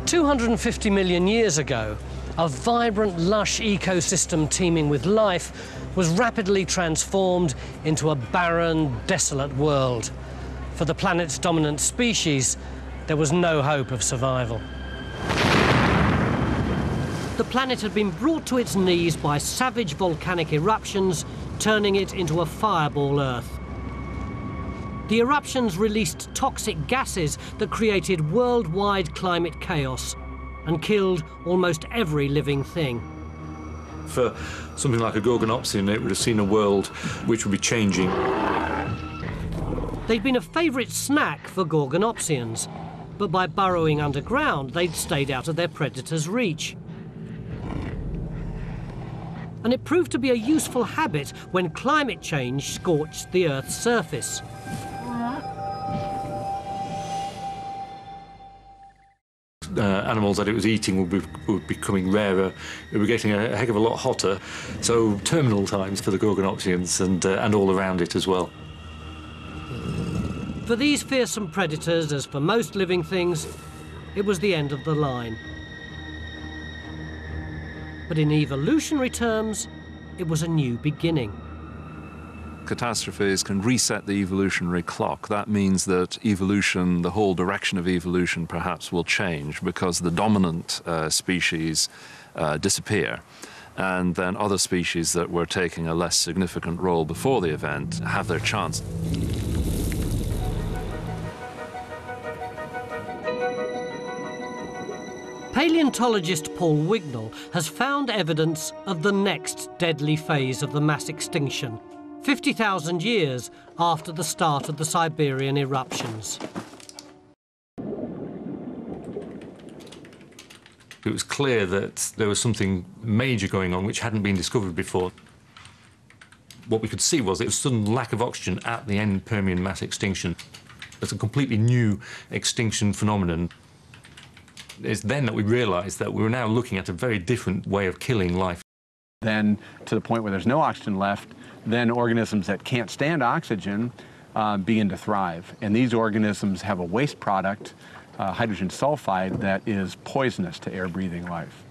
250 million years ago, a vibrant, lush ecosystem teeming with life was rapidly transformed into a barren, desolate world. For the planet's dominant species, there was no hope of survival. The planet had been brought to its knees by savage volcanic eruptions, turning it into a fireball Earth. The eruptions released toxic gases that created worldwide climate chaos and killed almost every living thing. For something like a Gorgonopsian, it would have seen a world which would be changing. They'd been a favourite snack for Gorgonopsians, but by burrowing underground, they'd stayed out of their predators' reach. And it proved to be a useful habit when climate change scorched the Earth's surface. Animals that it was eating would be becoming rarer. It was getting a heck of a lot hotter, so terminal times for the Gorgonopsians and all around it as well. For these fearsome predators, as for most living things, it was the end of the line. But in evolutionary terms, it was a new beginning. Catastrophes can reset the evolutionary clock. That means that evolution, the whole direction of evolution perhaps will change because the dominant species disappear. And then other species that were taking a less significant role before the event have their chance. Paleontologist Paul Wignall has found evidence of the next deadly phase of the mass extinction, 50,000 years after the start of the Siberian eruptions. It was clear that there was something major going on which hadn't been discovered before. What we could see was a sudden lack of oxygen at the end Permian mass extinction. It's a completely new extinction phenomenon. It's then that we realised that we were now looking at a very different way of killing life. Then, to the point where there's no oxygen left, then organisms that can't stand oxygen begin to thrive. And these organisms have a waste product, hydrogen sulfide, that is poisonous to air-breathing life.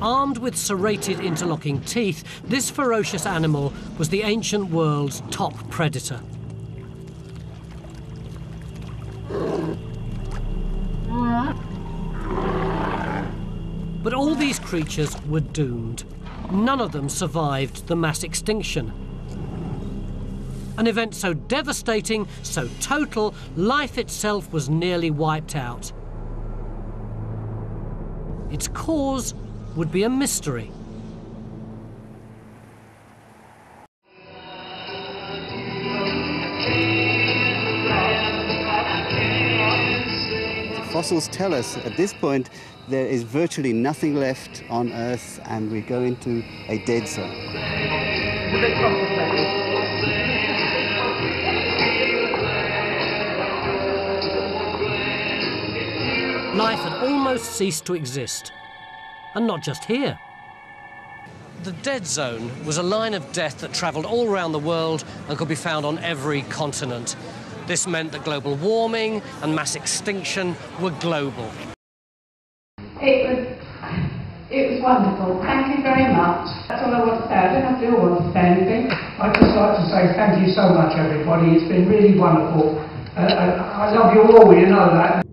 Armed with serrated interlocking teeth, this ferocious animal was the ancient world's top predator. But all these creatures were doomed. None of them survived the mass extinction. An event so devastating, so total, life itself was nearly wiped out. Its cause would be a mystery. Fossils tell us at this point there is virtually nothing left on Earth and we go into a dead zone. Life had almost ceased to exist. And not just here. The dead zone was a line of death that travelled all around the world and could be found on every continent. This meant that global warming and mass extinction were global. It was wonderful. Thank you very much. That's all I want to say. I don't have to want to say anything. I'd just like to say thank you so much, everybody. It's been really wonderful. I love you all, you know that.